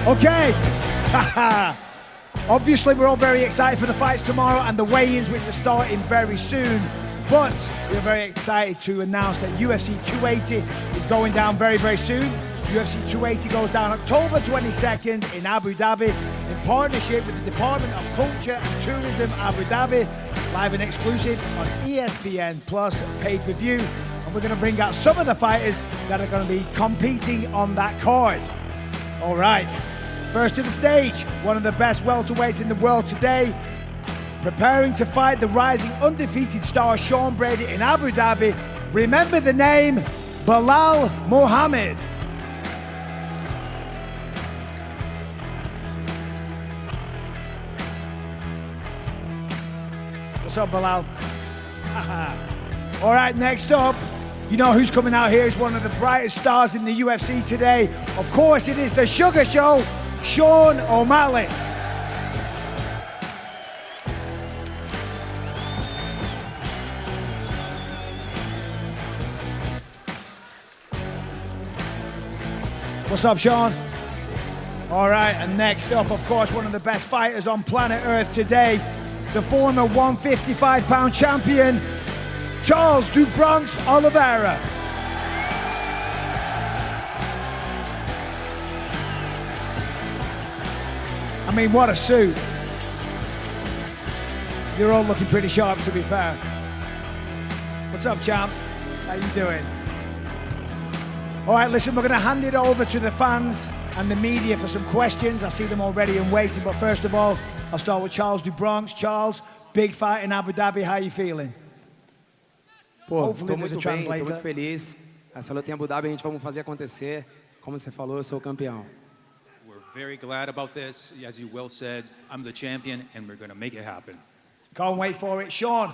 Okay. Obviously, we're all very excited for the fights tomorrow and the weigh-ins, which are starting very soon. But we're very excited to announce that UFC 280 is going down very, very soon. UFC 280 goes down October 22nd in Abu Dhabi in partnership with the Department of Culture and Tourism Abu Dhabi, live and exclusive on ESPN Plus pay-per-view. And we're going to bring out some of the fighters that are going to be competing on that card. All right, first to the stage, one of the best welterweights in the world today, preparing to fight the rising undefeated star Sean Brady in Abu Dhabi. Remember the name, Belal Muhammad. What's up, Belal? All right, next up, you know who's coming out here? He's one of the brightest stars in the UFC today. Of course, it is the Sugar Show, Sean O'Malley. What's up, Sean? All right, and next up, of course, one of the best fighters on planet Earth today, the former 155-pound champion, Charles Oliveira. I mean, what a suit. You're all looking pretty sharp, to be fair. What's up, champ? How you doing? All right, listen, we're going to hand it over to the fans and the media for some questions. I see them already and waiting, but first of all, I'll start with Charles do Bronx. Charles, big fight in Abu Dhabi. How are you feeling? Pô, tô muito bem, tô muito feliz. Essa luta em Abu Dhabi a gente vamos fazer acontecer. Como você falou, eu sou o campeão. We're very glad about this. As you well said, I'm the champion, and we're going to make it happen. Can't wait for it. Sean,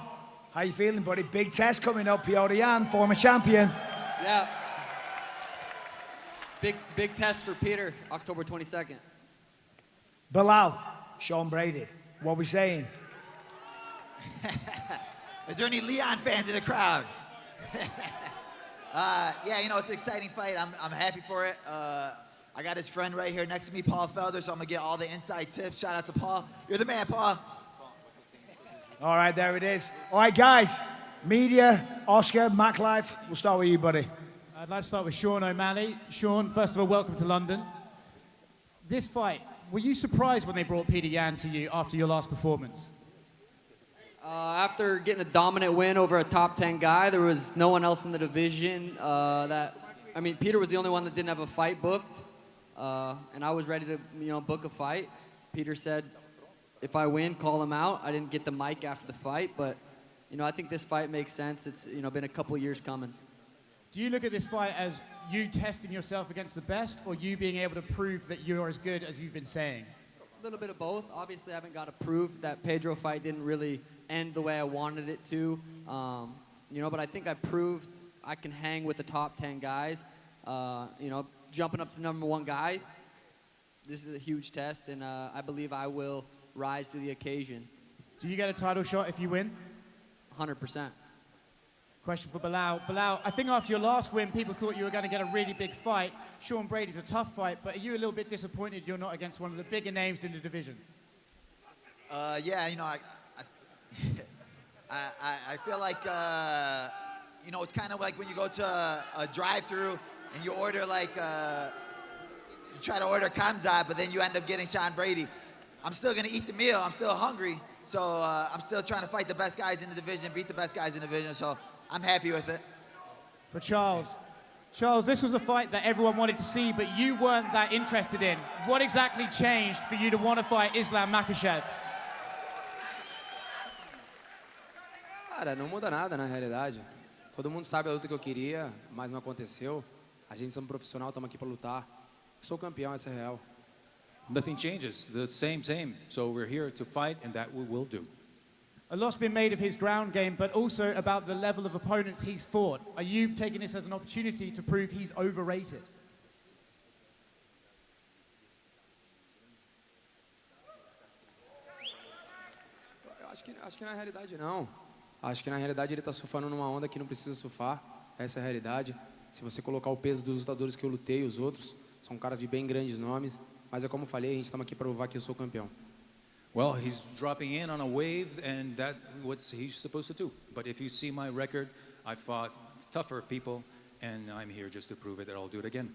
how you feeling, buddy? Big test coming up. Piotr Jan, former champion. Yeah. Big test for Peter, October 22nd. Belal, Sean Brady, what are we saying? Is there any Leon fans in the crowd? Yeah, you know, it's an exciting fight. I'm happy for it. I got his friend right here next to me, Paul Felder, so I'm going to get all the inside tips. Shout out to Paul. You're the man, Paul. All right, there it is. All right, guys, media, Oscar, Mac Life, we'll start with you, buddy. I'd like to start with Sean O'Malley. Sean, first of all, welcome to London. This fight, were you surprised when they brought Peter Yan to you after your last performance? After getting a dominant win over a top 10 guy, there was no one else in the division Peter was the only one that didn't have a fight booked, and I was ready to, book a fight. Peter said, if I win, call him out. I didn't get the mic after the fight, but, I think this fight makes sense. It's, been a couple years coming. Do you look at this fight as you testing yourself against the best, or you being able to prove that you're as good as you've been saying? A little bit of both. Obviously, I haven't got to prove that Pedro fight didn't really end the way I wanted it to. But I think I proved I can hang with the top 10 guys. Jumping up to number 1 guy, this is a huge test, and I believe I will rise to the occasion. Do you get a title shot if you win? 100%. Question for Belal. Belal, I think after your last win, people thought you were going to get a really big fight. Sean Brady's a tough fight, but are you a little bit disappointed you're not against one of the bigger names in the division? Yeah, I feel like, it's kind of like when you go to a drive-thru and you order you try to order Kamzat, but then you end up getting Sean Brady. I'm still going to eat the meal. I'm still hungry. So I'm still trying to fight the best guys in the division, beat the best guys in the division. So I'm happy with it. For Charles, this was a fight that everyone wanted to see, but you weren't that interested in. What exactly changed for you to want to fight Islam Makhachev? Cara, não muda nada na realidade. Todo mundo sabe a luta que eu queria, mas não aconteceu. A gente somos profissional, estamos aqui para lutar. Sou campeão, essa é real. Nothing changes. The same. So we're here to fight, and that we will do. A lot's been made of his ground game, but also about the level of opponents he's fought. Are you taking this as an opportunity to prove he's overrated? Acho que na realidade não. Acho que na realidade ele está surfando numa onda que não precisa surfar. Essa é a realidade. Se você colocar o peso dos lutadores que eu lutei, os outros, São caras de bem grandes nomes. Mas é como eu falei, a gente estamos aqui para provar que eu sou campeão. Well, he's dropping in on a wave, and that's what he's supposed to do. But if you see my record, I fought tougher people, and I'm here just to prove it that I'll do it again.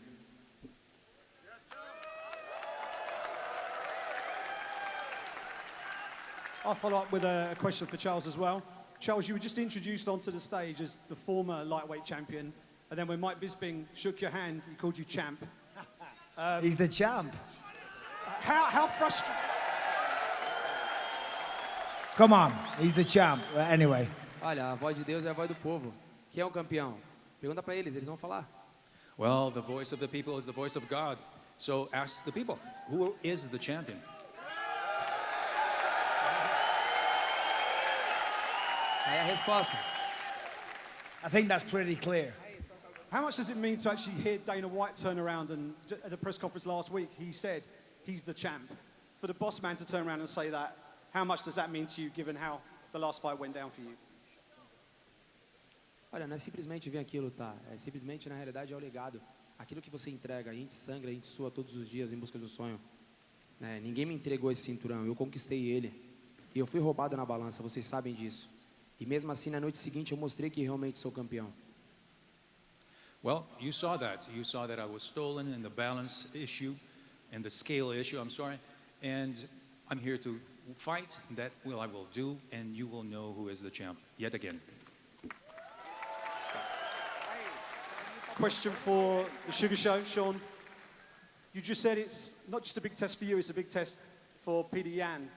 I'll follow up with a question for Charles as well. Charles, you were just introduced onto the stage as the former lightweight champion, and then when Mike Bisping shook your hand, he called you champ. He's the champ. How frustrating? Come on, he's the champ. Anyway. Olha, a voz de Deus é a voz do povo. Quem é o campeão? Pergunta para eles vão falar. Well, the voice of the people is the voice of God. So ask the people, who is the champion? Aí a resposta. I think that's pretty clear. How much does it mean to actually hear Dana White turn around and at the press conference last week, he said he's the champ. For the boss man to turn around and say that, how much does that mean to you given how the last fight went down for you? Olha, não é simplesmente vir aqui lutar. É simplesmente, na realidade, é o legado. Aquilo que você entrega. A gente sangra, a gente sua todos os dias em busca do sonho. Ninguém me entregou esse cinturão. Eu conquistei ele. E eu fui roubado na balança. Vocês sabem disso. E mesmo assim, na noite seguinte, eu mostrei que realmente sou campeão. Well, you saw that. You saw that I was stolen in the balance issue, and the scale issue, I'm sorry. And I'm here to fight. That I will do, and you will know who is the champ yet again. Question for the Sugar Show, Sean. You just said it's not just a big test for you, it's a big test for Peter Yan.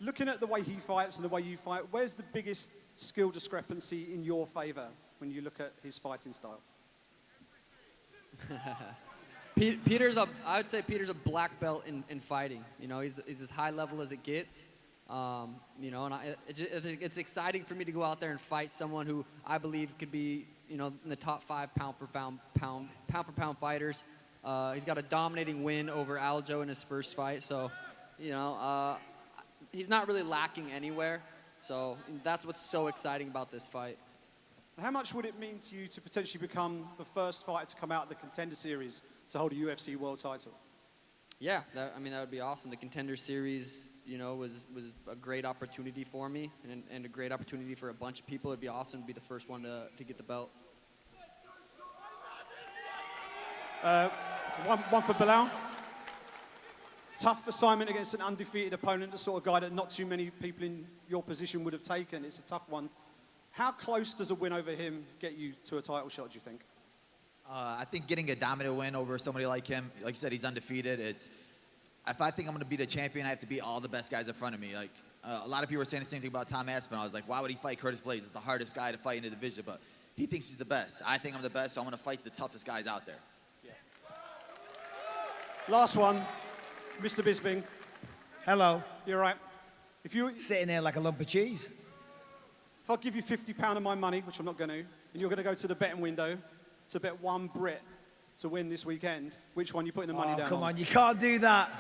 Looking at the way he fights and the way you fight, where's the biggest skill discrepancy in your favor when you look at his fighting style? I would say Peter's a black belt in fighting. You know, he's as high level as it gets. You know, and it's exciting for me to go out there and fight someone who I believe could be, you know, in the top 5 pound for pound fighters. He's got a dominating win over Aldo in his first fight, so, you know, he's not really lacking anywhere. So that's what's so exciting about this fight. How much would it mean to you to potentially become the first fighter to come out of the Contender Series to hold a UFC world title? Yeah, that would be awesome. The Contender Series, you know, was a great opportunity for me and a great opportunity for a bunch of people. It'd be awesome to be the first one to get the belt. One for Belal. Tough assignment against an undefeated opponent, the sort of guy that not too many people in your position would have taken. It's a tough one. How close does a win over him get you to a title shot, do you think? I think getting a dominant win over somebody like him, like you said, he's undefeated. If I think I'm going to be the champion, I have to beat all the best guys in front of me. Like a lot of people were saying the same thing about Tom Aspinall. I was like, why would he fight Curtis Blades? It's the hardest guy to fight in the division, but he thinks he's the best. I think I'm the best, so I'm going to fight the toughest guys out there. Yeah. Last one, Mr. Bisping. Hello. You're right. If you Sitting there like a lump of cheese. If I give you £50 of my money, which I'm not going to, and you're going to go to the betting window to bet one Brit to win this weekend, which one are you putting the money down on? Come on, you can't do that.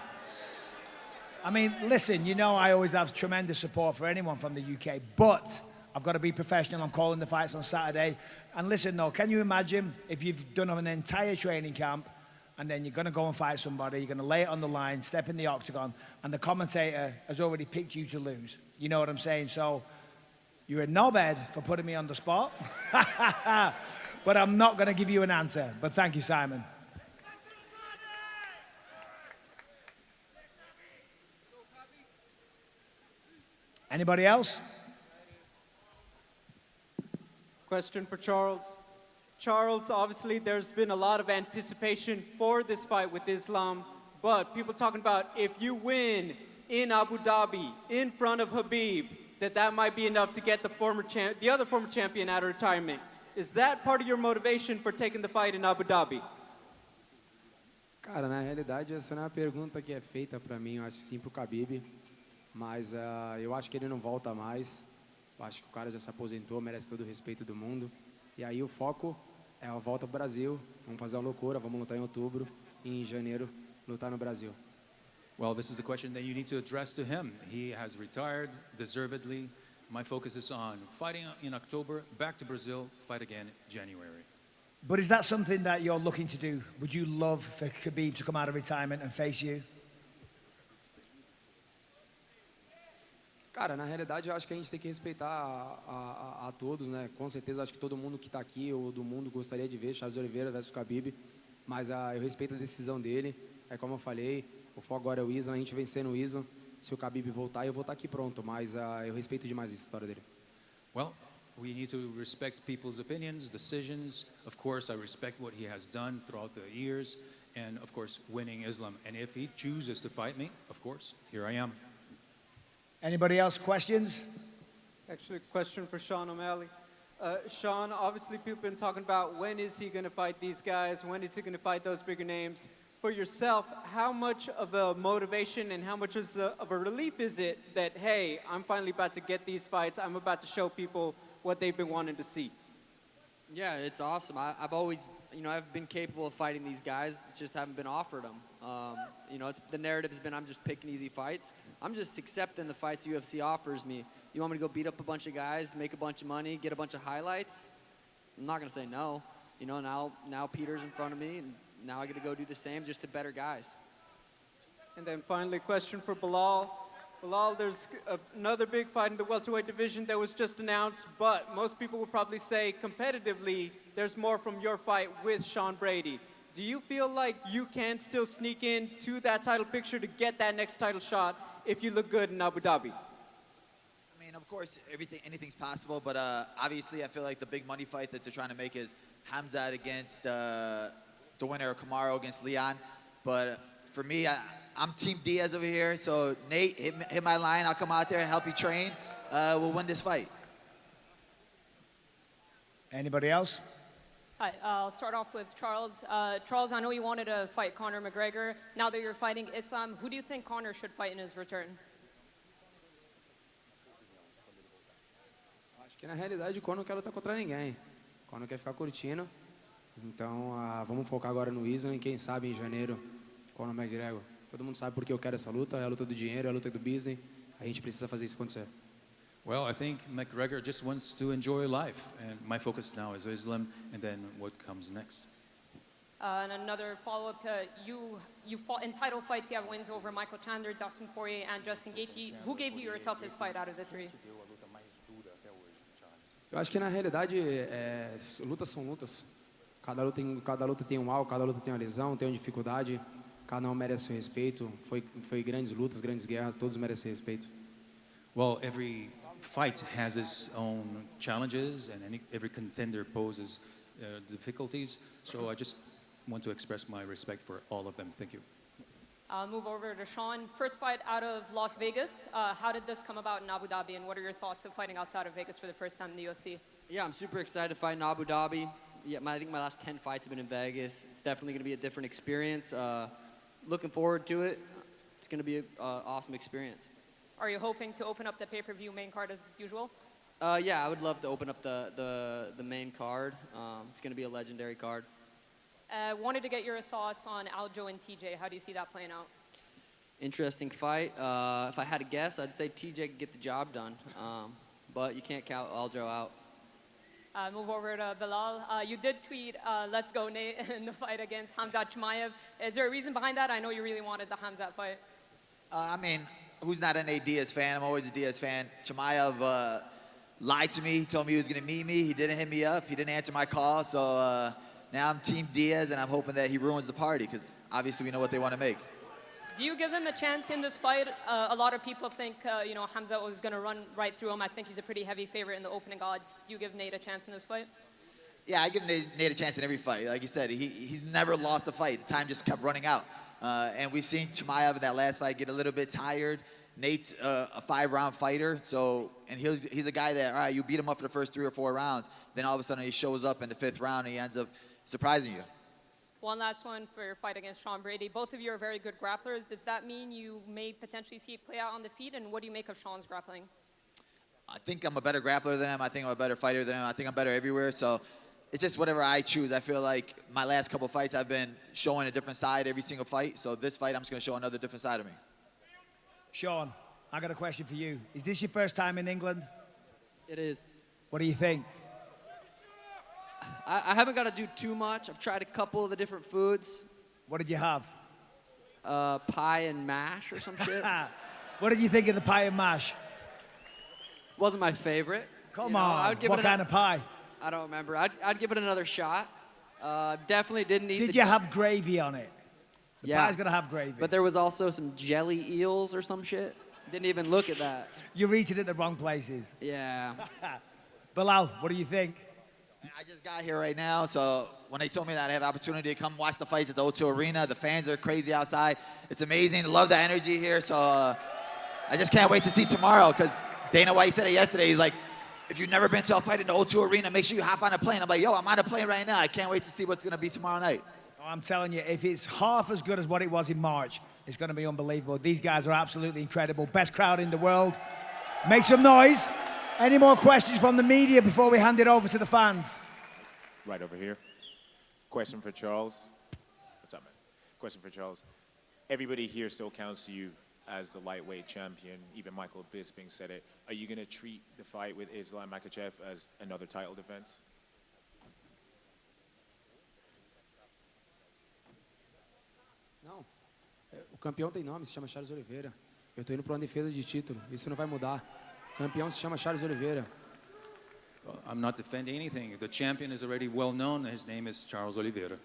I mean, listen, you know I always have tremendous support for anyone from the UK, but I've got to be professional. I'm calling the fights on Saturday. And listen, no, can you imagine if you've done an entire training camp and then you're going to go and fight somebody, you're going to lay it on the line, step in the octagon, and the commentator has already picked you to lose. You know what I'm saying? So you're a knobhead for putting me on the spot. But I'm not going to give you an answer. But thank you, Simon. Anybody else? Question for Charles. Charles, obviously there's been a lot of anticipation for this fight with Islam, but people talking about if you win in Abu Dhabi in front of Khabib, that might be enough to get the other former champion out of retirement. Is that part of your motivation for taking the fight in Abu Dhabi? Cara, na realidade essa não é uma pergunta que é feita para mim, eu acho sim pro Khabib, mas eu acho que ele não volta mais. Eu acho que o cara já se aposentou, merece todo o respeito do mundo. E aí o foco é a volta pro Brasil. Vamos fazer uma loucura, vamos lutar em outubro e em janeiro lutar no Brasil. Well, this is a question that you need to address to him. He has retired deservedly. My focus is on fighting in October, back to Brazil, fight again January. But is that something that you're looking to do? Would you love for Khabib to come out of retirement and face you? Cara, na realidade eu acho que a gente tem que respeitar a todos, né? Com certeza acho que todo mundo que está aqui ou do mundo gostaria de ver Charles Oliveira versus Khabib, mas eu respeito a decisão dele. É como eu falei, o foco agora é o Islam, a gente vencendo o Islam. Se o Khabib voltar, eu vou estar aqui pronto, mas eu respeito demais a história dele. Well, we need to respect people's opinions, decisions. Of course, I respect what he has done throughout the years, and of course, winning Islam. And if he chooses to fight me, of course, here I am. Anybody else questions? Actually, a question for Sean O'Malley. Sean, obviously people have been talking about when is he going to fight these guys? When is he going to fight those bigger names? For yourself, how much of a motivation and how much of a relief is it that, hey, I'm finally about to get these fights. I'm about to show people what they've been wanting to see. Yeah, it's awesome. I've always, I've been capable of fighting these guys, just haven't been offered them. The narrative has been I'm just picking easy fights. I'm just accepting the fights the UFC offers me. You want me to go beat up a bunch of guys, make a bunch of money, get a bunch of highlights? I'm not going to say no. Now Peter's in front of me, and now I get to go do the same, just to better guys. And then finally, question for Belal. Belal, there's another big fight in the welterweight division that was just announced, but most people would probably say competitively, there's more from your fight with Sean Brady. Do you feel like you can still sneak in to that title picture to get that next title shot if you look good in Abu Dhabi? I mean, of course, anything's possible, but obviously I feel like the big money fight that they're trying to make is Hamzat against the winner of Kamaru against Leon. But for me, I'm Team Diaz over here, so Nate, hit my line. I'll come out there and help you train. We'll win this fight. Anybody else? Hi, I'll start off with Charles. Charles, I know you wanted to fight Conor McGregor. Now that you're fighting Islam, who do you think Conor should fight in his return? Acho que na realidade o Conor não quer lutar contra ninguém. O Conor quer ficar curtindo. Então vamos focar agora no Islam e quem sabe em janeiro Conor McGregor. Todo mundo sabe por que eu quero essa luta. É a luta do dinheiro, é a luta do business. A gente precisa fazer isso acontecer. Well, I think McGregor just wants to enjoy life, and my focus now is Islam, and then what comes next. And another follow-up, you fought in title fights. You have wins over Michael Chandler, Dustin Poirier, and Justin Gaethje. Who gave you your toughest fight out of the three? Eu acho que na realidade lutas são lutas. Cada luta tem um algo, cada luta tem uma lesão, tem uma dificuldade. Cada um merece seu respeito. Foi grandes lutas, grandes guerras, todos merecem respeito. Well, every fight has its own challenges, and every contender poses difficulties. So I just want to express my respect for all of them. Thank you. I'll move over to Sean. First fight out of Las Vegas. How did this come about in Abu Dhabi, and what are your thoughts of fighting outside of Vegas for the first time in the UFC? Yeah, I'm super excited to fight in Abu Dhabi. Yeah, I think my last 10 fights have been in Vegas. It's definitely going to be a different experience. Looking forward to it. It's going to be an awesome experience. Are you hoping to open up the pay-per-view main card as usual? Yeah, I would love to open up the main card. It's going to be a legendary card. Wanted to get your thoughts on Aldo and TJ. How do you see that playing out? Interesting fight. If I had to guess, I'd say TJ could get the job done. But you can't count Aldo out. Move over to Belal. You did tweet, let's go Nate, in the fight against Hamzat Chimaev. Is there a reason behind that? I know you really wanted the Hamzat fight. I mean, who's not a Nate Diaz fan? I'm always a Diaz fan. Chimaev lied to me. He told me he was going to meet me. He didn't hit me up. He didn't answer my call. So now I'm Team Diaz, and I'm hoping that he ruins the party because obviously we know what they want to make. Do you give him a chance in this fight? A lot of people think, Hamzat was going to run right through him. I think he's a pretty heavy favorite in the opening odds. Do you give Nate a chance in this fight? Yeah, I give Nate a chance in every fight. Like you said, he's never lost a fight. The time just kept running out. And we've seen Chimaev in that last fight get a little bit tired. Nate's a 5-round fighter, and he's a guy that, all right, you beat him up for the first 3 or 4 rounds, then all of a sudden he shows up in the 5th round and he ends up surprising you. One last one for your fight against Sean Brady. Both of you are very good grapplers. Does that mean you may potentially see it play out on the feet? And what do you make of Sean's grappling? I think I'm a better grappler than him. I think I'm a better fighter than him. I think I'm better everywhere. So it's just whatever I choose. I feel like my last couple fights I've been showing a different side every single fight. So this fight I'm just going to show another different side of me. Sean, I got a question for you. Is this your first time in England? It is. What do you think? I haven't got to do too much. I've tried a couple of the different foods. What did you have? Pie and mash or some shit. What did you think of the pie and mash? Wasn't my favorite. Come You know, on. I'd give What it kind of pie? I don't remember. I'd give it another shot. Definitely didn't eat. Did you have gravy on it? The Yeah. pie's gonna have gravy. But there was also some jelly eels or some shit. Didn't even look at that. You're eating at the wrong places. Yeah. Bilal, what do you think? I just got here right now, so when they told me that I have the opportunity to come watch the fights at the O2 Arena, the fans are crazy outside. It's amazing. Love the energy here, so I just can't wait to see tomorrow, because Dana White said it yesterday. He's like, if you've never been to a fight in the O2 Arena, make sure you hop on a plane. I'm like, yo, I'm on a plane right now. I can't wait to see what's going to be tomorrow night. Oh, I'm telling you, if it's half as good as what it was in March, it's going to be unbelievable. These guys are absolutely incredible. Best crowd in the world. Make some noise. Any more questions from the media before we hand it over to the fans? Right over here. Question for Charles. What's up, man? Question for Charles. Everybody here still counts you as the lightweight champion. Even Michael Bisping said it. Are you going to treat the fight with Islam Makhachev as another title defense? Não. O campeão tem nome, se chama Charles Oliveira. Eu tô indo para uma defesa de título. Isso não vai mudar. O campeão se chama Charles Oliveira. Well, I'm not defending anything. The champion is already well known. His name is Charles Oliveira.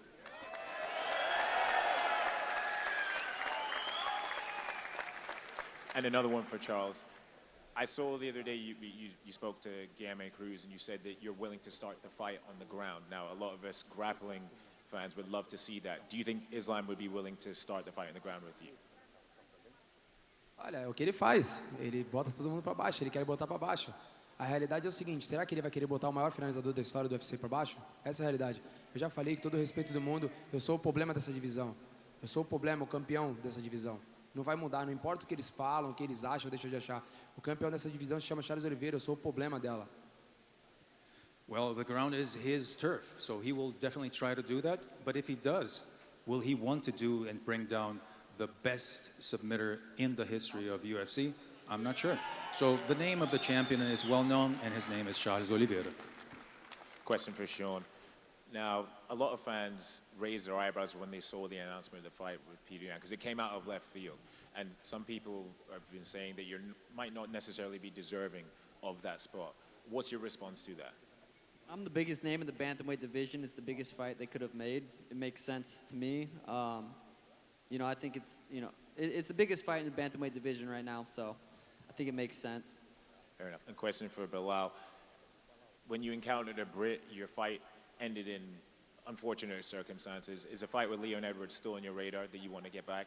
And another one for Charles. I saw the other day you spoke to Guilherme Cruz and you said that you're willing to start the fight on the ground. Now, a lot of us grappling fans would love to see that. Do you think Islam would be willing to start the fight on the ground with you? Olha, é o que ele faz. Ele bota todo mundo para baixo, ele quer botar para baixo. A realidade é o seguinte, será que ele vai querer botar o maior finalizador da história do UFC para baixo? Essa é a realidade. Eu já falei que todo o respeito do mundo, eu sou o problema dessa divisão. Eu sou o problema, o campeão dessa divisão. Não vai mudar, não importa o que eles falam, o que eles acham ou deixam de achar. O campeão dessa divisão se chama Charles Oliveira, eu sou o problema dela. Well, the ground is his turf, so he will definitely try to do that. But if he does, will he want to do and bring down the best submitter in the history of UFC? I'm not sure. So the name of the champion is well known, and his name is Charles Oliveira. Question for Sean. Now, a lot of fans raised their eyebrows when they saw the announcement of the fight with Peter Yan, because it came out of left field. And some people have been saying that you might not necessarily be deserving of that spot. What's your response to that? I'm the biggest name in the bantamweight division. It's the biggest fight they could have made. It makes sense to me. You know, I think it's, you know, it's the biggest fight in the bantamweight division right now, so I think it makes sense. Fair enough. And question for Belal. When you encountered a Brit, your fight ended in unfortunate circumstances. Is a fight with Leon Edwards still on your radar that you want to get back?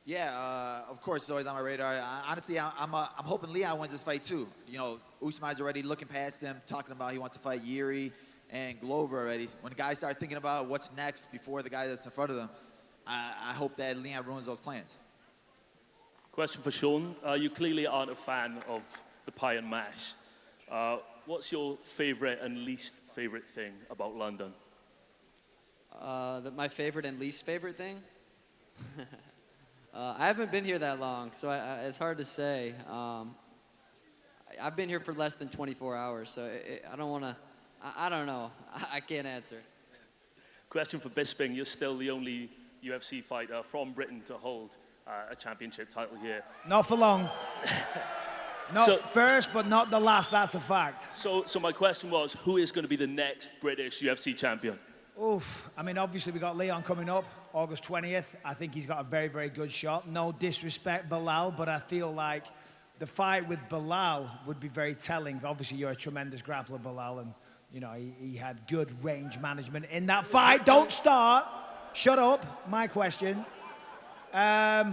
Yeah, of course, it's always on my radar. Honestly, I'm hoping Leon wins this fight too. You know, Usman's already looking past him, talking about he wants to fight Yuri and Glover already. When guys start thinking about what's next before the guy that's in front of them, I hope that Leon ruins those plans. Question for Sean. You clearly aren't a fan of the pie and mash. What's your favorite and least favorite thing about London? My favorite and least favorite thing? I haven't been here that long, so it's hard to say. I've been here for less than 24 hours, so I don't want to, I don't know. I can't answer. Question for Bisping. You're still the only UFC fighter from Britain to hold a championship title here. Not for long. Not first, but not the last. That's a fact. So my question was, who is going to be the next British UFC champion? Oof. I mean, obviously, we got Leon coming up, August 20th. I think he's got a very, very good shot. No disrespect, Belal, but I feel like the fight with Belal would be very telling. Obviously, you're a tremendous grappler, Belal, and, you know, he had good range management in that fight. Don't start. Shut up. My question. I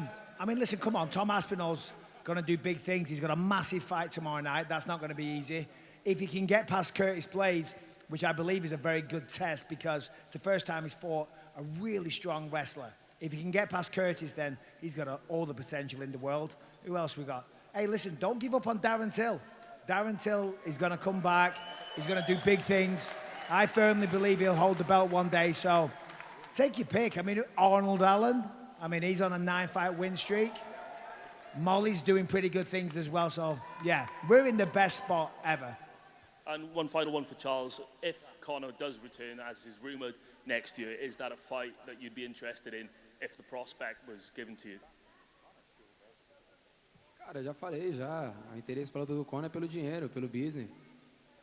mean, listen, come on. Tom Aspinall's going to do big things. He's got a massive fight tomorrow night. That's not going to be easy. If he can get past Curtis Blades, which I believe is a very good test because it's the first time he's fought a really strong wrestler. If he can get past Curtis, then he's got all the potential in the world. Who else we got? Hey, listen, don't give up on Darren Till. Darren Till is going to come back. He's going to do big things. I firmly believe he'll hold the belt one day, so take your pick. I mean, Arnold Allen, I mean, he's on a 9-fight win streak. Molly's doing pretty good things as well, so yeah, we're in the best spot ever. And one final one for Charles. If Conor does return, as is rumoured, next year, is that a fight that you'd be interested in if the prospect was given to you? Cara, já falei já. O interesse pela luta do Conor é pelo dinheiro, pelo business.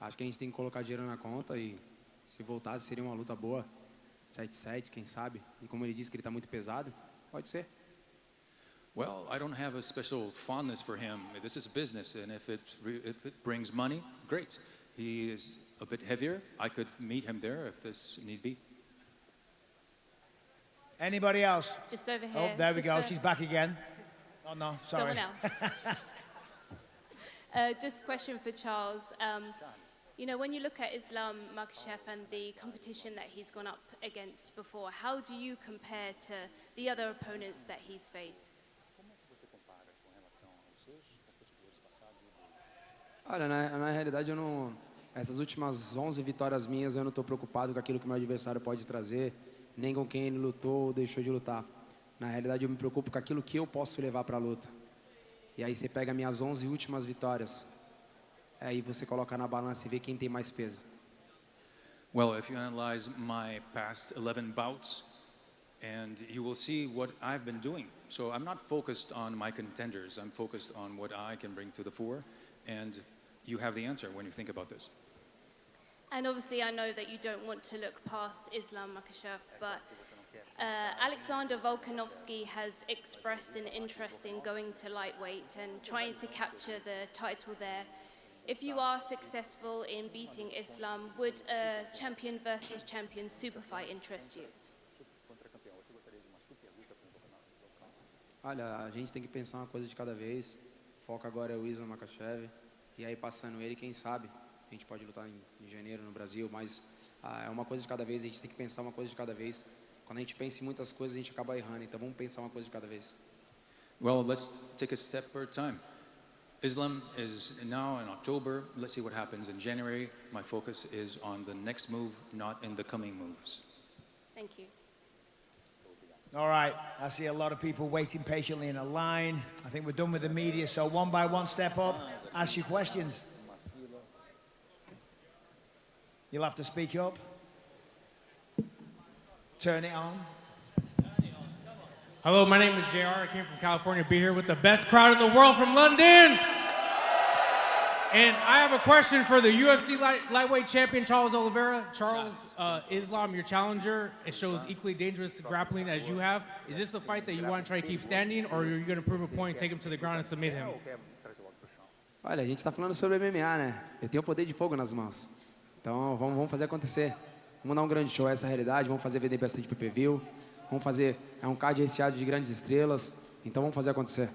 Acho que a gente tem que colocar dinheiro na conta e se voltasse seria uma luta boa. 7-7, quem sabe? E como ele disse que ele está muito pesado, pode ser. Well, I don't have a special fondness for him. This is business, and if it brings money, great. He is a bit heavier. I could meet him there if this need be. Anybody else? Just over here. Oh, there we Just go. for She's back again. Oh, no, sorry. Someone else. Just a question for Charles. You know, when you look at Islam Makhachev and the competition that he's gone up against before, how do you compare to the other opponents that he's faced? Olha, na realidade eu não... Essas últimas 11 vitórias minhas eu não estou preocupado com aquilo que meu adversário pode trazer, nem com quem ele lutou ou deixou de lutar. Na realidade eu me preocupo com aquilo que eu posso levar para a luta. E aí você pega minhas 11 últimas vitórias, aí você coloca na balança e vê quem tem mais peso. Well, if you analyze my past 11 bouts, and you will see what I've been doing. So I'm not focused on my contenders. I'm focused on what I can bring to the fore, and you have the answer when you think about this. And obviously I know that you don't want to look past Islam Makhachev, but Alexander Volkanovski has expressed an interest in going to lightweight and trying to capture the title there. If you are successful in beating Islam, would a champion versus champion super fight interest you? Olha, a gente tem que pensar uma coisa de cada vez. O foco agora é o Islam Makhachev. E aí, passando ele, quem sabe, a gente pode lutar em janeiro no Brasil, mas é uma coisa de cada vez, a gente tem que pensar uma coisa de cada vez. Quando a gente pensa em muitas coisas, a gente acaba errando, então vamos pensar uma coisa de cada vez. Well, let's take a step at a time. Islam is now in October. Let's see what happens in January. My focus is on the next move, not in the coming moves. Thank you. All right, I see a lot of people waiting patiently in a line. I think we're done with the media, so one by one, step up, ask your questions. You'll have to speak up. Turn it on. Hello, my name is JR. I came from California to be here with the best crowd in the world from London. And I have a question for the UFC lightweight champion, Charles Oliveira. Charles, Islam, your challenger, it shows equally dangerous grappling as you have. Is this a fight that you want to try to keep standing, or are you going to prove a point, take him to the ground and submit him? Olha, a gente está falando sobre MMA, né? Eu tenho o poder de fogo nas mãos. Então, vamos fazer acontecer. Vamos dar um grande show, essa é a realidade. Vamos fazer vender bastante pay-per-view. Vamos fazer um card recheado de grandes estrelas. Então, vamos fazer acontecer.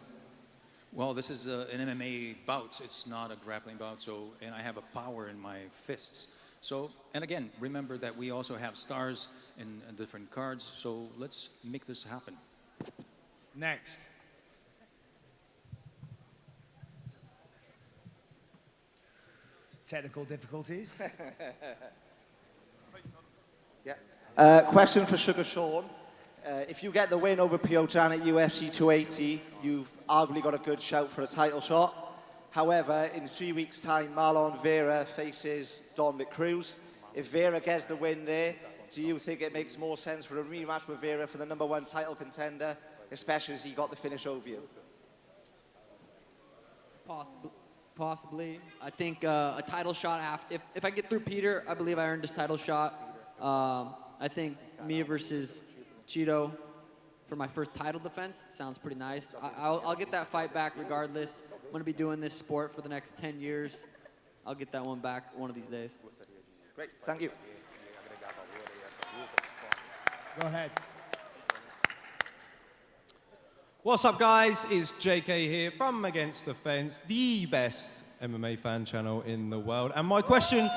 Well, this is an MMA bout. It's not a grappling bout, and I have a power in my fists. So, and again, remember that we also have stars in different cards, so let's make this happen. Next. Technical difficulties. Yeah. Question for Sugar Sean. If you get the win over Piotr Jan at UFC 280, you've arguably got a good shout for a title shot. However, in 3 weeks' time, Marlon Vera faces Dominic Cruz. If Vera gets the win there, do you think it makes more sense for a rematch with Vera for the #1 title contender, especially as he got the finish over you? Possibly. I think a title shot after. If I get through Peter, I believe I earned this title shot. I think me versus Cheeto for my first title defense sounds pretty nice. I'll get that fight back regardless. I'm going to be doing this sport for the next 10 years. I'll get that one back one of these days. Great, thank you. Go ahead. What's up, guys? It's JK here from Against the Fence, the best MMA fan channel in the world. And my question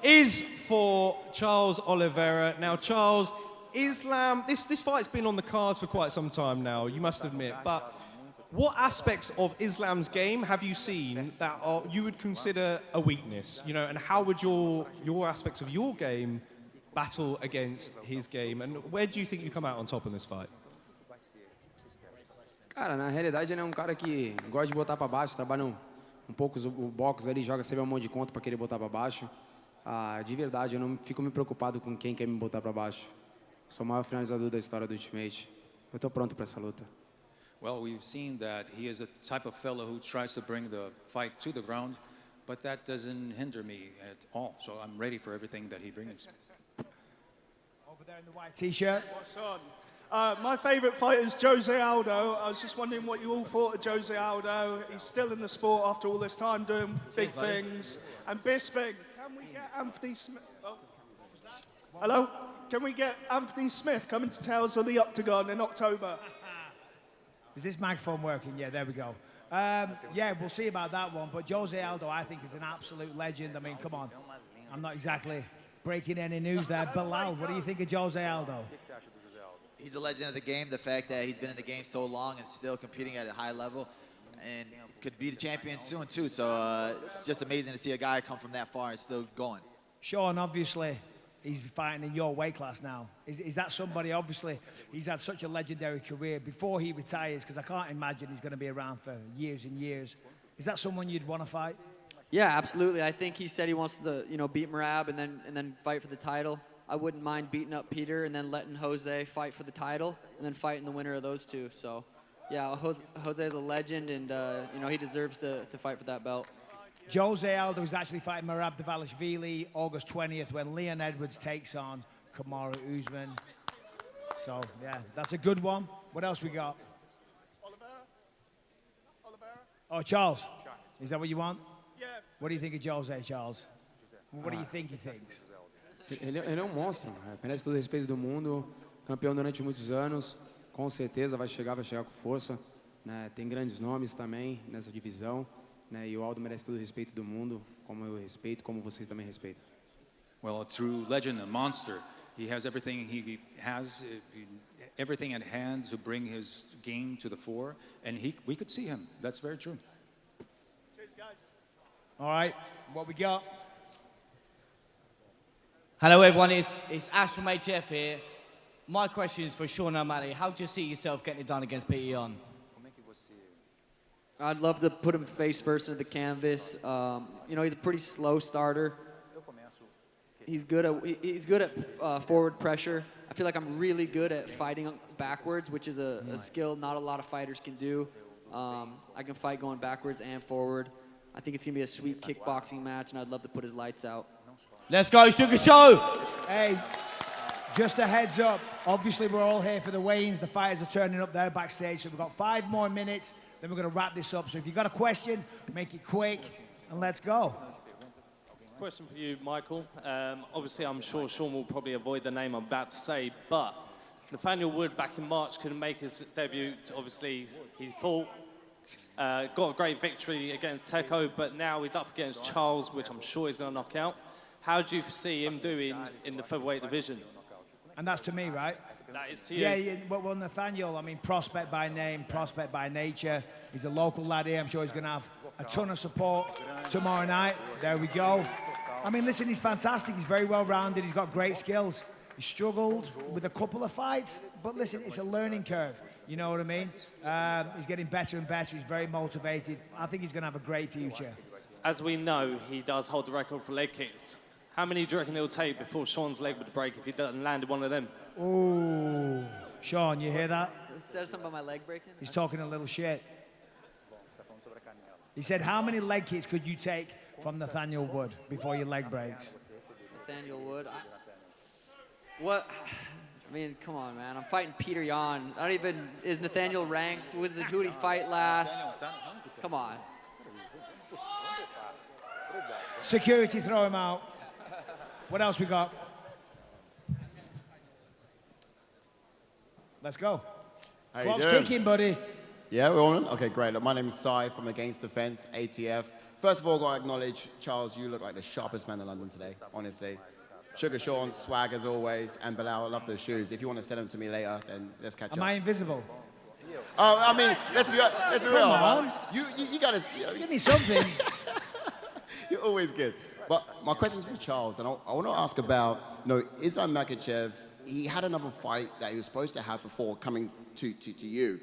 is for Charles Oliveira. Now, Charles, Islam, this fight's been on the cards for quite some time now, you must admit. But what aspects of Islam's game have you seen that you would consider a weakness? You know, and how would your aspects of your game battle against his game? And where do you think you come out on top in this fight? Cara, na realidade ele é um cara que gosta de botar para baixo, trabalha o box ali, joga sempre um monte de conta para querer botar para baixo. De verdade, eu não fico me preocupado com quem quer me botar para baixo. Sou o maior finalizador da história do Ultimate. Eu tô pronto para essa luta. Well, we've seen that he is a type of fellow who tries to bring the fight to the ground, but that doesn't hinder me at all. So I'm ready for everything that he brings. Over there in the white t-shirt. What's on? My favourite fighter is Jose Aldo. I was just wondering what you all thought of Jose Aldo. He's still in the sport after all this time doing big things. And Bisping, can we get Anthony Smith? Oh. Hello? Can we get Anthony Smith coming to Tales of the Octagon in October? Is this microphone working? Yeah, there we go. Yeah, we'll see about that one. But Jose Aldo, I think, is an absolute legend. I mean, come on. I'm not exactly breaking any news there. Belal, what do you think of Jose Aldo? He's a legend of the game. The fact that he's been in the game so long and still competing at a high level, and could be the champion soon too. So it's just amazing to see a guy come from that far and still going. Sean, obviously, he's fighting in your weight class now. Is that somebody, obviously, he's had such a legendary career before he retires, because I can't imagine he's going to be around for years and years. Is that someone you'd want to fight? Yeah, absolutely. I think he said he wants to, beat Merab and then fight for the title. I wouldn't mind beating up Peter and then letting Jose fight for the title and then fighting the winner of those two. So, yeah, Jose is a legend, and he deserves to fight for that belt. Jose Aldo is actually fighting Merab Dvalishvili August 20th when Leon Edwards takes on Kamaru Usman. So, yeah, that's a good one. What else we got? Oliveira. Oh, Charles. Is that what you want? Yeah. What do you think of Jose, Charles? What do you think he thinks? Ele é um monstro, merece todo o respeito do mundo, campeão durante muitos anos, com certeza vai chegar com força, né? Tem grandes nomes também nessa divisão, né? E o Aldo merece todo o respeito do mundo, como eu respeito, como vocês também respeitam. Well, a true legend, a monster. He has everything everything at hand to bring his game to the fore, and we could see him. That's very true. Cheers, guys. All right, what we got? Hello everyone, it's Ash from HF here. My question is for Sean O'Malley. How do you see yourself getting it done against Peter Yan? I'd love to put him face first into the canvas. He's a pretty slow starter. He's good at forward pressure. I feel like I'm really good at fighting backwards, which is a skill not a lot of fighters can do. I can fight going backwards and forward. I think it's going to be a sweet kickboxing match, and I'd love to put his lights out. Let's go, Sugar Show! Hey, just a heads up. Obviously, we're all here for the weigh-ins. The fighters are turning up there backstage, so we've got 5 more minutes. Then we're going to wrap this up. So if you've got a question, make it quick, and let's go. Question for you, Michael. Obviously, I'm sure Sean will probably avoid the name I'm about to say, but Nathaniel Wood back in March couldn't make his debut. Obviously, he fought, got a great victory against Teko, but now he's up against Charles, which I'm sure he's going to knock out. How do you see him doing in the featherweight division? And that's to me, right? That is to you. Yeah, well, Nathaniel, I mean, prospect by name, prospect by nature. He's a local lad here. I'm sure he's going to have a ton of support tomorrow night. There we go. I mean, listen, he's fantastic. He's very well-rounded. He's got great skills. He struggled with a couple of fights, but listen, it's a learning curve. You know what I mean? He's getting better and better. He's very motivated. I think he's going to have a great future. As we know, he does hold the record for leg kicks. How many do you reckon it'll take before Sean's leg would break if he doesn't land one of them? Ooh, Sean, you hear that? He said something about my leg breaking? He's talking a little shit. He said, how many leg kicks could you take from Nathaniel Wood before your leg breaks? Nathaniel Wood? What? I mean, come on, man. I'm fighting Peter Yan. Is Nathaniel ranked? Who did he fight last? Come on. Security, throw him out. What else we got? Let's go. How Clock's you doing? ticking, buddy. Yeah, we're on? Okay, great. Look, my name is Sai from Against the Fence, ATF. First of all, got to acknowledge, Charles, you look like the sharpest man in London today, honestly. Sugar Sean, swag as always, and Belal, I love those shoes. If you want to send them to me later, then let's catch up. Am I invisible? I mean, let's be real, Come on. man. You got to... Give me something. You're always good. But my question is for Charles, and I want to ask about, Islam Makhachev, he had another fight that he was supposed to have before coming to you.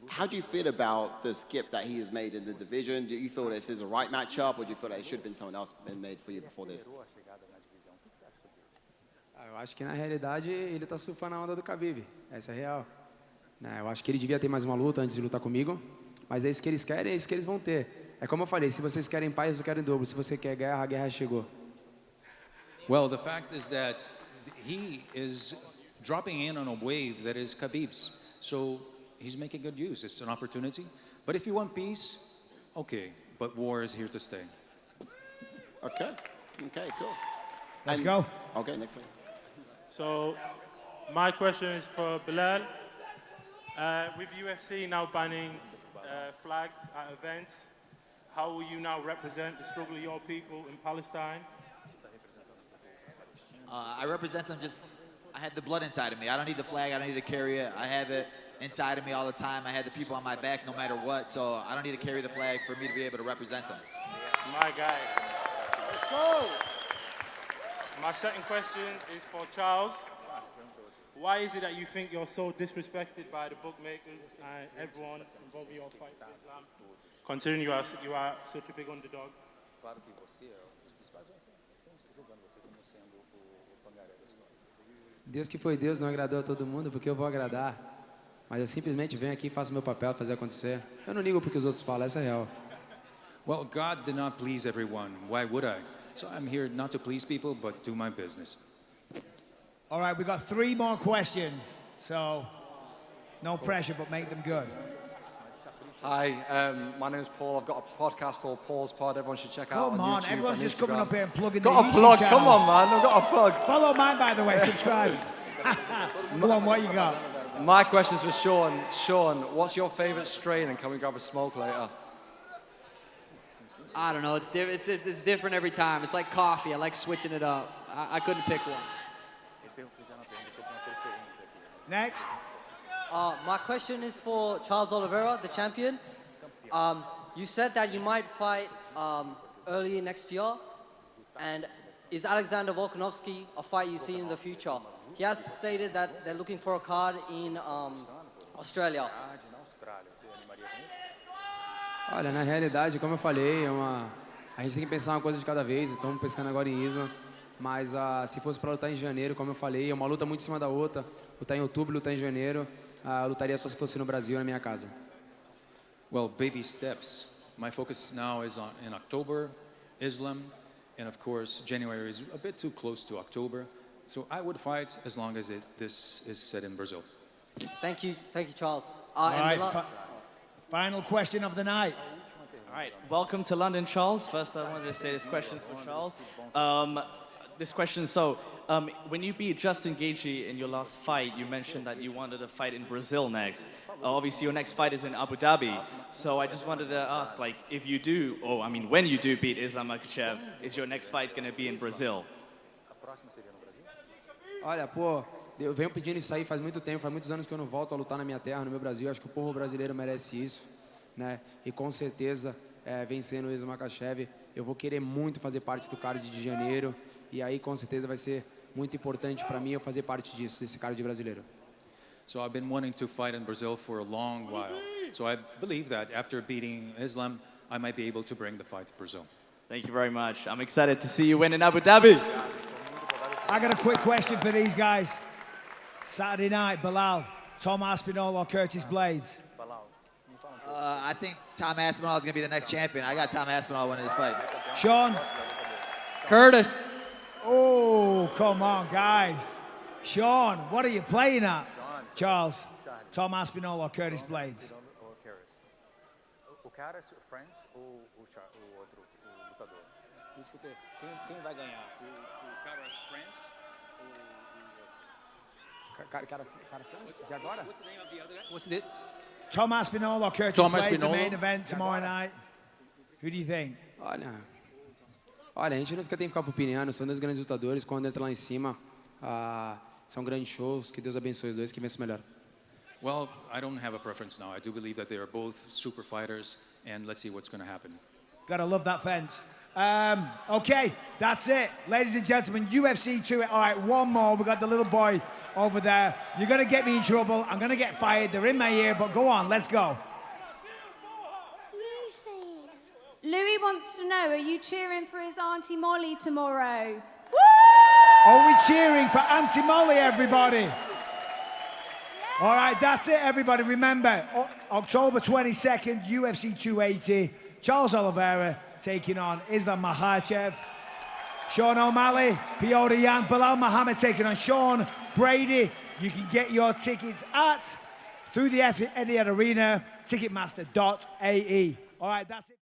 How do you feel about the skip that he has made in the division? Do you feel this is a right matchup, or do you feel that it should have been someone else been made for you before this? Eu acho que na realidade ele tá surfando a onda do Khabib. Essa é a real. Né, eu acho que ele devia ter mais uma luta antes de lutar comigo, mas é isso que eles querem, é isso que eles vão ter. É como eu falei, se vocês querem paz, eu quero em dobro. Se você quer guerra, a guerra chegou. Well, the fact is that he is dropping in on a wave that is Khabib's. So he's making good use. It's an opportunity. But if you want peace, okay. But war is here to stay. Okay. Okay, cool. Let's go. Okay, next one. So, my question is for Belal. With UFC now banning flags at events, how will you now represent the struggle of your people in Palestine? I represent them I have the blood inside of me. I don't need the flag, I don't need to carry it. I have it inside of me all the time. I have the people on my back no matter what, so I don't need to carry the flag for me to be able to represent them. My guy. Let's go! My second question is for Charles. Why is it that you think you're so disrespected by the bookmakers and everyone involved in your fight for Islam, considering you are such a big underdog? Deus que foi Deus não agradou a todo mundo, porque eu vou agradar. Mas eu simplesmente venho aqui e faço meu papel, fazer acontecer. Eu não ligo porque os outros falam, essa é real. Well, God did not please everyone. Why would I? So I'm here not to please people, but do my business. All right, we got 3 more questions, so no pressure, but make them good. Hi, my name is Paul. I've got a podcast called Paul's Pod. Everyone should check out Come on on, YouTube everyone's and just Instagram. coming up here and plugging Got the a plug, YouTube come on, channels. man. I've got a plug. Follow mine, by the way, subscribe. Go on, what you got? My question's for Sean. Sean, what's your favourite strain, and can we grab a smoke later? I don't know. It's different every time. It's like coffee. I like switching it up. I couldn't pick one. Next. My question is for Charles Oliveira, the champion. You said that you might fight early next year, and is Alexander Volkanovski a fight you see in the future? He has stated that they're looking for a card in Australia. Olha, na realidade, como eu falei, a gente tem que pensar uma coisa de cada vez. Estamos pensando agora em Isla, mas se fosse para lutar em janeiro, como eu falei, é uma luta muito em cima da outra. Lutar em outubro, lutar em janeiro, eu lutaria só se fosse no Brasil, na minha casa. Well, baby steps. My focus now is in October, Islam, and of course, January is a bit too close to October. So I would fight as long as this is set in Brazil. Thank you, Charles. All right, final question of the night. All right, welcome to London, Charles. First, I wanted to say this question's for Charles. This question, when you beat Justin Gaethje in your last fight, you mentioned that you wanted to fight in Brazil next. Obviously, your next fight is in Abu Dhabi. So I just wanted to ask, if you do, when you do beat Islam Makhachev, is your next fight going to be in Brazil? Olha, pô, eu venho pedindo isso aí faz muito tempo, faz muitos anos que eu não volto a lutar na minha terra, no meu Brasil. Acho que o povo brasileiro merece isso, né? E com certeza, vencendo o Islam Makhachev, eu vou querer muito fazer parte do card de janeiro. E aí, com certeza, vai ser muito importante para mim eu fazer parte disso, desse card brasileiro. So I've been wanting to fight in Brazil for a long while. So I believe that after beating Islam, I might be able to bring the fight to Brazil. Thank you very much. I'm excited to see you win in Abu Dhabi. I got a quick question for these guys. Saturday night, Belal, Tom Aspinall or Curtis Blades? I think Tom Aspinall is going to be the next champion. I got Tom Aspinall winning this fight. Sean? Curtis. Oh, come on, guys. Sean, what are you playing at? Charles, Tom Aspinall or Curtis Blades? O cara Friends ou o outro lutador? Escutei. Quem vai ganhar? O cara Friends ou Cara Friends? De agora? What's the name of the other guy? What's the Tom Aspinall or Curtis Tom Blades, Aspinall. the main event tomorrow night? Who do you think? Olha, a gente não tem que ficar opinando, são dois grandes lutadores, quando entra lá em cima, são grandes shows, que Deus abençoe os dois, que vença o melhor. Well, I don't have a preference now. I do believe that they are both super fighters, and let's see what's going to happen. Gotta love that fence. Okay, that's it. Ladies and gentlemen, UFC 2. All right, one more. We got the little boy over there. You're gonna get me in trouble. I'm gonna get fired. They're in my ear, but go on, let's go. Louis wants to know, are you cheering for his Auntie Molly tomorrow? Woo! Are we cheering for Auntie Molly, everybody? All right, that's it, everybody. Remember, October 22nd, UFC 280. Charles Oliveira taking on Islam Makhachev. Sean O'Malley, Piotr Jan, Belal Muhammad taking on Sean Brady. You can get your tickets through the Etihad Arena, ticketmaster.ae. All right, that's it.